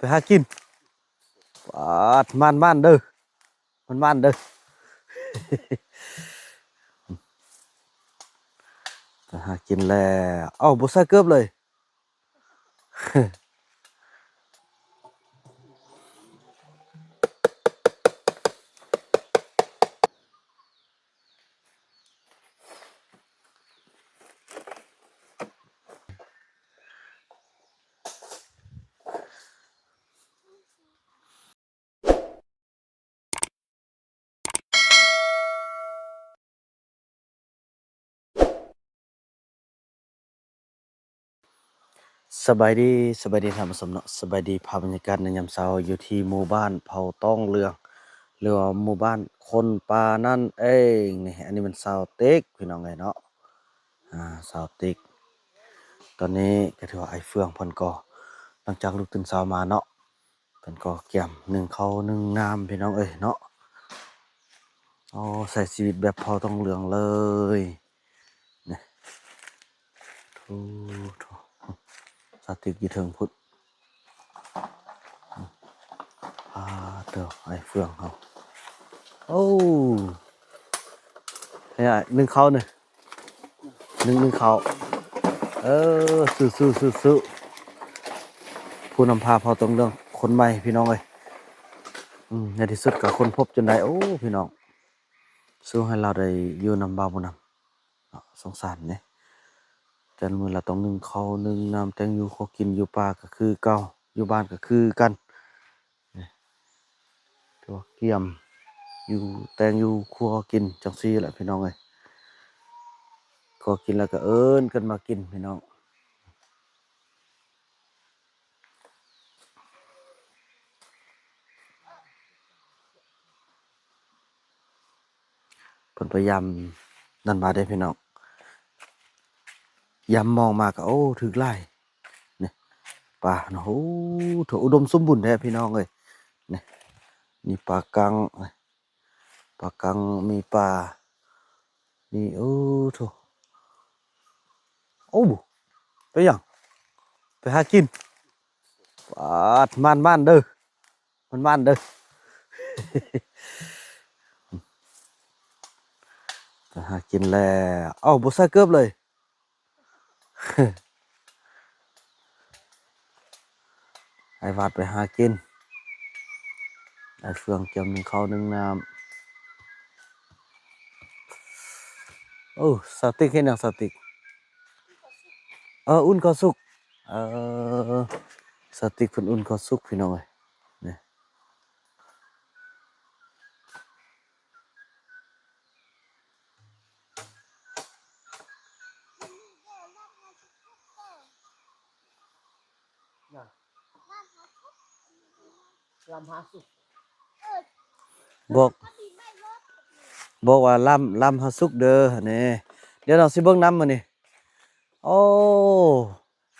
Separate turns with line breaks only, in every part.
ไปหากินปาดมันเด้อมันเด้อไปหากินแล้วเอ้าบ่ใส่เกือบเลยสบายดีท่านผู้ชมเนาะสบายดีภาพบรรยากาศในยามเช้าอยู่ที่หมู่บ้านเผาต้องเรืองหรือว่าหมู่บ้านคนป่านั่นเองนี่อันนี้มันชาวเต็กพี่น้องเอ้ยเนาะชาวเต็กตอนนี้ก็ถือว่าไอ้เฟืองเพิ่นก็หลังจากลุกตื่นเช้ามาเนาะเพิ่นก็เกี่ยมนึ่งข้าวนึ่งน้ำพี่น้องเอ้ยเนาะโอ้ใส่ชีวิตแบบเผาต้องเรืองเลยนี่ทูทูสาวเต็กอยู่เทิงพุทธเด้อไอ้เฟืองเฮาโอ้เนี่ยนึ่งข้าวนี่นึ่งข้าวสู้ผู้นำพาเผาต้องเรื่องคนใหม่พี่น้องเอ้ยในที่สุดก็คนพบจนได้โอ้พี่น้องสู้ให้เราได้อยู่นำบ่าวบ่นำเนาะสงสารเนี่ยแต่มื้อละต้องนึ่งข้าวนึ่งน้ำแต่งอยู่ขอกินอยู่ป่าก็คือเก่าอยู่บ้านก็คือกันนี่ตัวเกี่ยมอยู่แต่งอยู่ครัวกินจังซี่แหละพี่น้องเอ้ยขอกินแล้วก็เอิ้นกันมากินพี่น้องเพิ่นพยายามนั่นมาได้พี่น้องยามมองมาก็โอ้ถึกหลายนี่ป่าเนาะโอ้ถืออุดมสมบูรณ์แท้พี่น้องเอ้ยนี่นี่ป่ากังมีป่านี่โอ้โถโอ้ไปหยังไปหากินปาดมันเด้อมันเด้อไปหากินแล้วเอ้าบ่ใส่เกือบเลยไอ้วาดไปหากินไอ้เฟืองเกี่ยวนึ่งข้าวนึ่งน้ำโอ้สติกเฮ็ดหยังสติกอุ่นข้าวสุกเออสติกเพิ่นอุ่นข้าวสุกพี่น้องเอ้ยนี่ลำหาสุกบอกบอกว่าลำหาสุกเด้อนี่เดี๋ยวเราสิเบิ่งน้ำมื้อนี้โอ้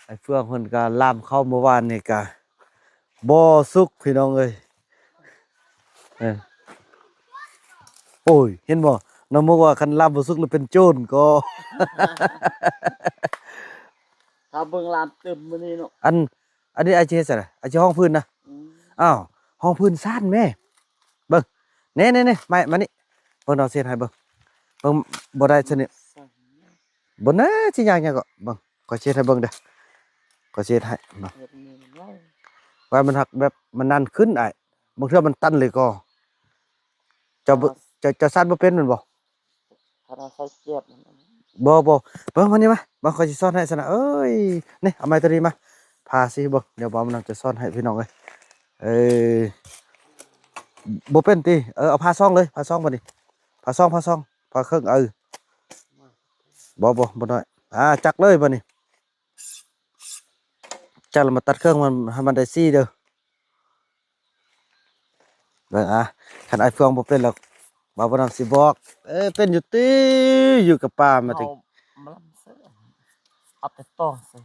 ไอ้เฟืองเพิ่นก็ลำเข้าเมื่อวานนี่ก็บ่สุกพี่น้องเอ้ยเออโอ้ยเห็นบ่น้องบอกว่าคันลำบ่สุกแล้วเป็นโจรก็
ถ้าเบิ่งลามเต็มมื้อนี้เนาะ
อันอันนี้ไอ้สิเฮ็ดจั่งใดไอ้สิห้องพื้นนะ
อืม
อ้าวห้องพื้นซ่านแม่เบิ่งแน่ๆๆมานี่เบิ่งเอาเสียดให้เบิ่งเบิ่งบ่ได้ซะนี่
สั่ง
บ่นะสิยากหยังก็เบิ่งขอยสิเฮ็ดให้เบิ่งเด้อขอยสิเฮ็ดให้มา
เฮ็ดนี่มันไว้
ว่ามันหักแบบมันนั่นขึ้นอ้ายบางเทื่อมันตันเลยก็เจ้าบ่
ถ้า
เจ้าซ่านบ่เป็นแม่นบ่
ถ้าเราใส่เกียบมัน
บ่เบิ่งมานี่มาเบิ่งขอยสิสอนให้ซะนะเอ้ยนี่เอาไม้ตัวนี้มาพาสิเบิ่งเดี๋ยวบ่าวมันจะสอนให้พี่น้องเอ้ยเอ้ยบ่เป็นติเอาพาซ่องเลยพาซ่องบัดนี้พาซ่องพาเครื่องบ่น้อยจักเลยบัดนี้จักแล้วมาตัดเครื่องมันให้มันได้ซี่เด้อเบิ่งคันไอ้เฟืองบ่เป็นหรอกบ่าวบ่นำสิบอกเป็นอยู่ติอยู่กับป้ามา
เอา
ติ
มาลำเสื้อเอาแต่ต้องเสื้อ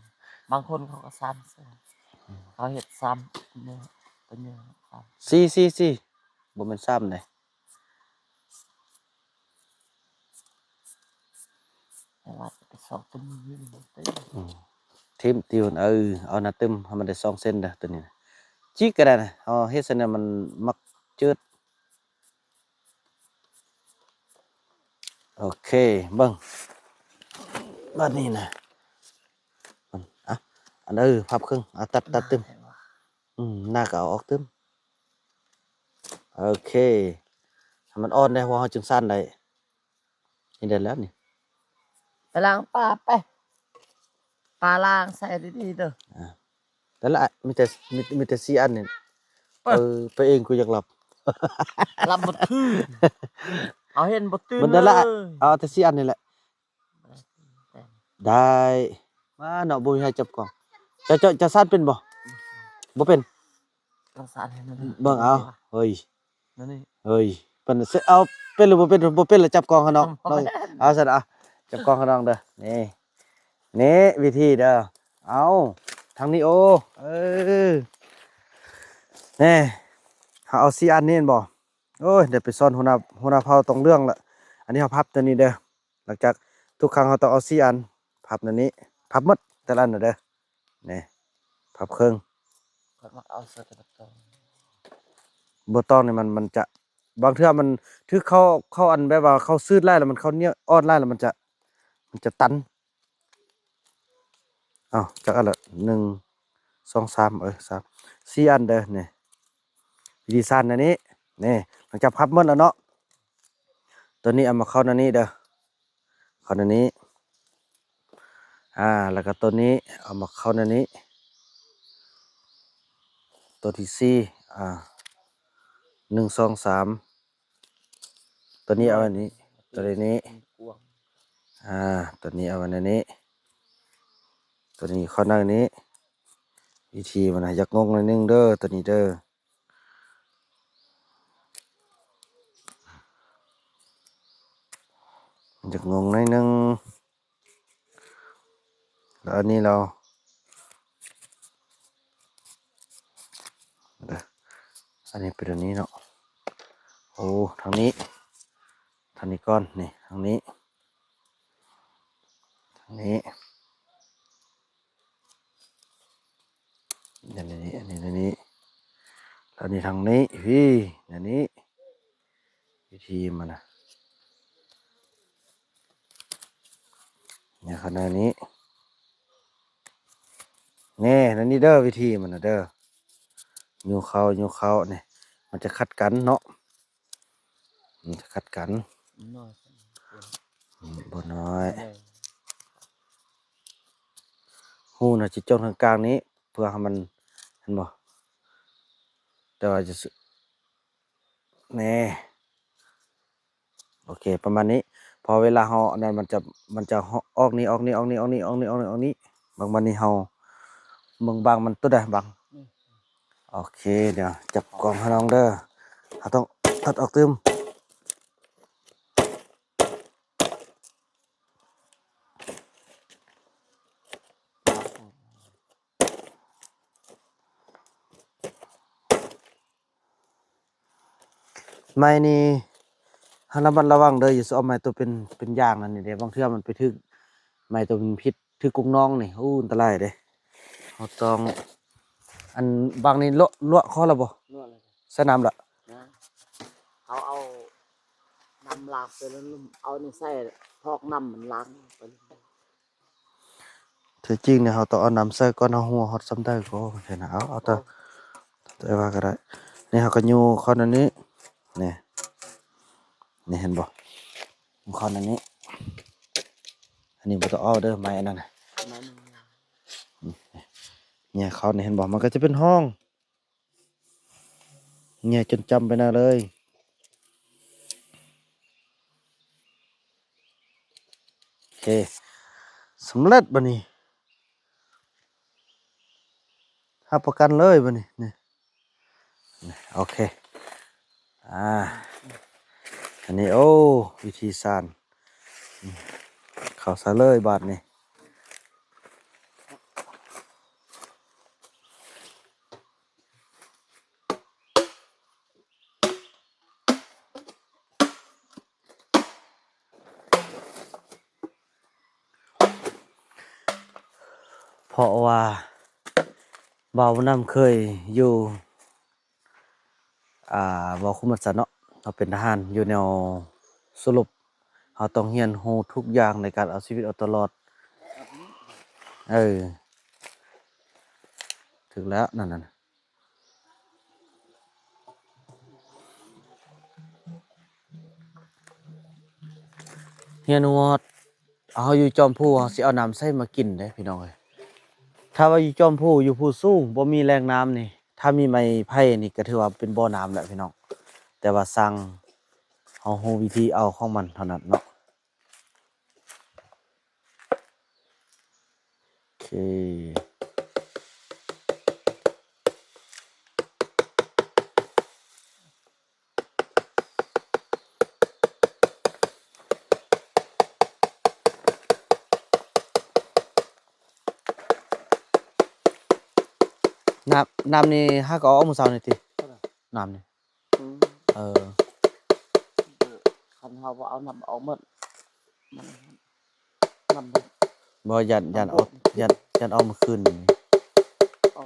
บางคนเขาก็ซ้ำเสื้อเขาเฮ็ดซ้ำเนื้อเป็นเนื้อซ้
ซี่บ่แม่นซ้ำเด้
ำแต่ว่าไปสอบเป็นยืนเต้
ทิ่มติวเอาหน้าตึมให้มันได้2เซนเด้อตัวนี้ จิกก็ได้นะเอาเฮ็ดซะเนี่ยมันมักจืดโอเคเบิ่งบัดนี้นะมันอ่ะอันพับครึ่งตัดตึมหน้าก็เอาออกตึมโอเคให้มันอ่อนได้เพราะเฮาจึงสั้นได้นี่ได้แล้วนี่
ไปล้างปลาไปปลาล้างใส่ดีๆเด้อ
นั่นแหละมีแต่4อันนี่
เอ้ย
ไปเองกูอยากหลับ
รับบ่ตื่นเอาเห็นบ่ตื่น
มัน
เล
นั่นแหละ
ย
เอาแต่4อันนี่แหละ ได้มาเนาะบ่มีให้จับกล้องจะสั้นเป็นบ่บ่เป็น
ต้องสารให้มัน
เบิ่งเอาเฮ้ย
นั่นนี่
เฮ้ยเพิ่นสิเอาเป็นหรือบ่เป็นบ่เป็นแล้วจับกล้องเขาน้องน้องเอาซั่นอ่ะจับกล้องเขาน้องเด้อนี่วิธีเด้อเอาทางนี้โอเออนี่เฮาเอา4อันนี่เห็นบ่โอ้ยเดี๋ยวไปซ่อนหัวหน้าเผ่าตรงเรื่องละอันนี้เฮาพับตัวนี้เด้อหลังจากทุกครั้งเฮาต้องเอา4อันพับตัวนี้พับหมดแต่ละอันน่ะเด้อนี่พับครึ่ง
ก็มักเอาเสื้อตะตอง
บ่ต้องนี่มันจะบางเทื่อมันถือเข้าอันแบบว่าเข้าซืดไล่แล้วมันเข้าเหนียวอ่อนไล่แล้วมันจะตันอ้าวจักอันละ1 2 33 4อันเด้อนี่วิธีสั้นอันนี้นี่หลังจากพับหมดแล้วเนาะตัวนี้เอามาเข้าในนี้เด้อเข้าในนี้แล้วก็ตัวนี้เอามาเข้าในนี้ตัวที่4 1 2 3ตัวนี้เอาอันนี้ตัวนี้
กวาง
ตัวนี้เอาไว้ในนี้ตัวนี้เข้าหน้านี้วิธีมันอยากงงหน่อยนึงเด้อตัวนี้เด้ออยากงงหน่อยนึงแล้วอันนี้เราเด้ออันนี้เป็นอันนี้เนาะโอ้ทางนี้ก่อนนี่ทางนี้อันนี้อันนี้อันนี้แล้วนี่ทางนี้อันนี้วิธีมันนะเนี่ยขนาดนี้นี่นั่นนี่เด้อวิธีมันนะเด้อยูเข้าเนี่ยมันจะคัดกันเนาะมันจะคัดกัน
น้อย
บ่น้อยหูน่ะจิจ้องทางกลางนี้เพื่อให้มันเห็นบ่แต่ว่าจะแน่โอเคประมาณนี้พอเวลาเฮาอันนั้นมันจะออกนี้บางมันนี่เฮาบางมันตัวใดบางโอเคเดี๋ยวจับกล่องให้น้องเด้อเฮาต้องตัดออกตึมไม้นี่ให้ระมัดระวังเด้ออย่าสิเอาไม้ตัวเป็นอย่างนั่นนี่เด้บางเทื่อมันไปถึกไม้ตัวเป็นพิษถึกกุกน้องนี่โอ้อันตรายเด้เฮาต้องอันบางนี่ลวกคอแล้วบ่
นวดเลย
ใส่น้ำละ
นะเอาน้ำล้างไปแล้วเอานี่ใส่พอกน้ำมันล้างไป
ถือจริงเนี่ยเราต้องเอาน้ำใส่ก่อนเอาหัวฮอดซ้ำได้ก็โอเคนะเอาแต่ว่าก็ได้นี่เราก็ยูเข้าในนี้นี่เห็นบ่ยูเข้าในนี้อันนี้บ่ต้องเอาเด้อไม้อันนั้นน่ะเนี่ยเข้านี่เห็นบ่มันก็จะเป็นห้องเนี่ยจนจำไปนะเลยโอเคสำเร็จบัดนี้รับประกันเลยบัดนี้นี่โอเคอันนี้โอ้วิธีสานเข้าซะเลยบาดนี้เพราะว่าบ่าวน้ำเคยอยู่ เว้าคุมันซะเนาะเราเป็นทหารอยู่แนวสรุปเราต้องเรียนรู้ทุกอย่างในการเอาชีวิตเอาตัวรอดเออถึงแล้วนั่นน่ะเรียนว่าเอาอยู่จอมผู้เราสิเอาน้ำใส่มากินเด้พี่น้องเอ้ยถ้าว่าอยู่จอมผู้อยู่ผู้สูงบ่มีแหล่งน้ำนี่ถ้ามีไม้ไผ่นี่ก็ถือว่าเป็นบ่อน้ำแหละพี่น้องแต่ว่าสั่งเฮารู้วิธีเอาของมันเท่านั้นเนาะโอเคน้ำนี่หาก็เอามื้อเช้านี่ติน้ำนี่เออ
คันเฮาบ่เอาน้ำออกหมดมันน้ำ
บ่ยันเอายันเอามาคืนนี่
เอา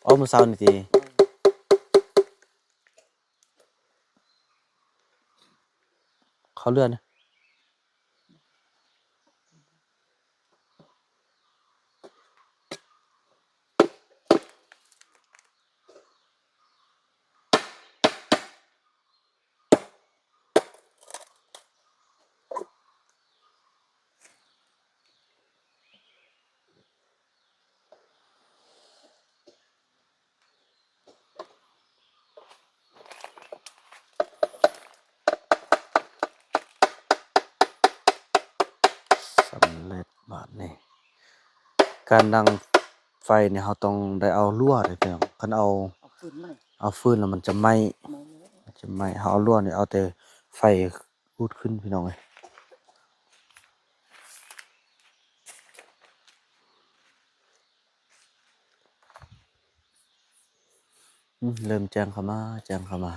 เอามื้อเช้านี่ติเขาเลื่อนนะสำเร็จบาดนี้การดังไฟเนี่ยเราต้องได้เอาลั่วเด้อพี่น้องคัน
เอาขึ้นไหม
เอาฟืนแล้วมันจะไหม้เราเอาลั่วนี่เอาแต่ไฟรูดขึ้นพี่น้องเอ้ยเริ่มแจ้งเข้ามา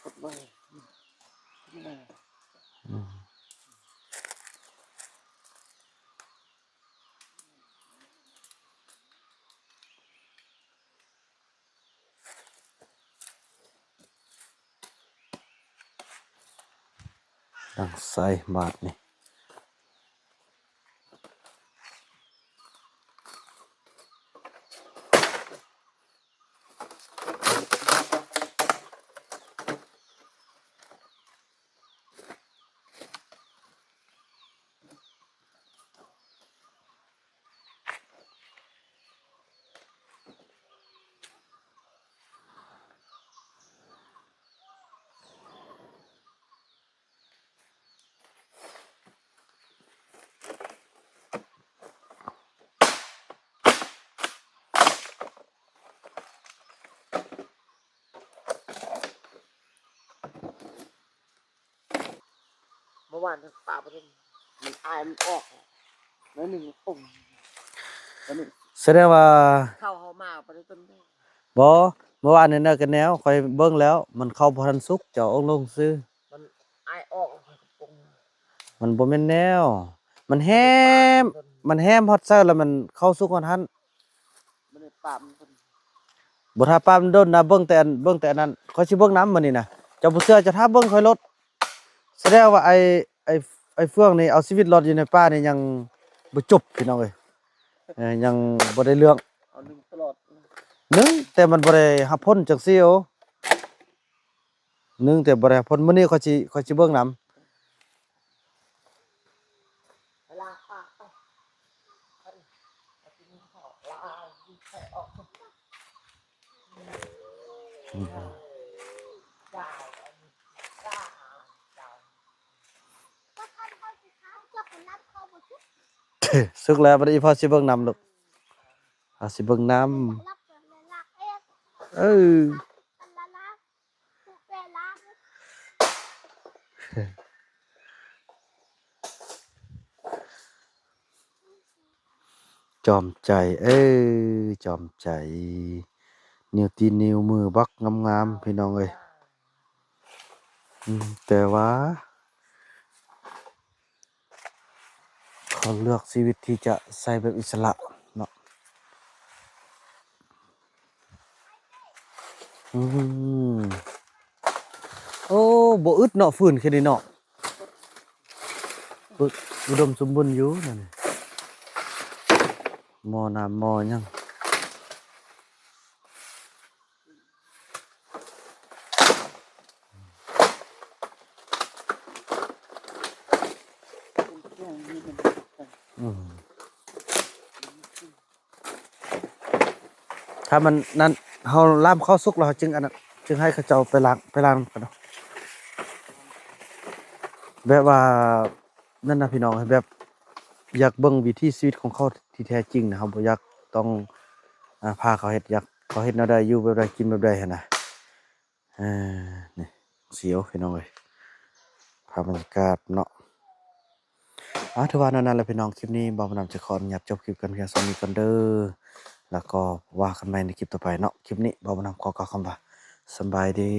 กดไว้
อืมดังไฟบาดนี่
เมื่อวานทางป่าบ่ได้มันอายมันออกแล้วหนึ่งปุ่งแล้วหนึ่ง
แสดงว่า
เข้าเฮามาบ่ได้ต้นได้
บ่เมื่อวานนี่น่ะกันแนวข้อยเบิ่งแล้วมันเข้าบ่ทันสุกเจ้าเอาลงซื้อ
มันอายออกปุ่ง
มันบ่แม่นแนวมันแฮม
มัน
มันแฮมฮอดเซาแล้วมันเข้าสุกฮอดหัน
มันได้ป่ามันเพิ่น
บ่ท่าปามนโดนนะเบิ่งแต่อันนั้นข้อยสิเบิ่งน้ำมื้อนี้นะเจ้าบ่เชื่อเจะท่าเบิ่งข้อยรถแสดงว่าไอ้เฟืองนี่เอาชีวิตรอดอยู่ในป่านี่ยังบ่จบพี่น้องเอ้ยยังบ่ได้เรื่อง
เอาหนึ่งตลอด
หนึ่งแต่มันบ่ได้รับผลจังซี่โอหนึ่งแต่บ่ได้รับผลมื้อนี้ข้อยสิเบิ่งน้ำ
เวลาป่าไปเอาที่นี่เขาลาใส่ออกจ่ายอันนี้จ่ายจ่าย
สึกแล้วบัดนี้พอสิเบิ่งน้ำลูกพอสิเบิ่งน้ำเออ จอมใจ เอ้ยจอมใจ นิ้วตีนนิ้วมือบักงามๆพี่น้องเอ้ยแต่ว่าเขาเลือกชีวิตที่จะใช้แบบอิสระเนาะอืมโอ้บ่อึดเนาะฟื้นแค่นี้เนาะอึดอุดมสมบูรณ์อยู่นั่นนี่หม้อน้ำหม้อหยังอืมถ้ามันนั่นเฮาล่ามข้าวสุกแล้วจึงอันนั้นจึงให้เขาเจ้าไปล้างกันเนาะแบบว่านั่นน่ะพี่น้องแบบ อยากเบิ่งวิถีชีวิตของเขาที่แท้จริงนะครับบ่อยากต้องพาเขาเฮ็ดอยากเขาเฮ็ดแนวใดอยู่แบบใดกินแบบใดหันน่ะเอนี่เสียวพี่น้องเอ้ยภาพบรรยากาศเนาะถือว่านั่นแหละพี่น้องคลิปนี้บ่าวนำจะขออนุญาตจบคลิปกันเพียงเท่านี้ก่อนเด้อแล้วก็ว่ากันใหม่ในคลิปต่อไปเนาะคลิปนี้บ่าวนำขอกล่าวคำว่าสำบายดี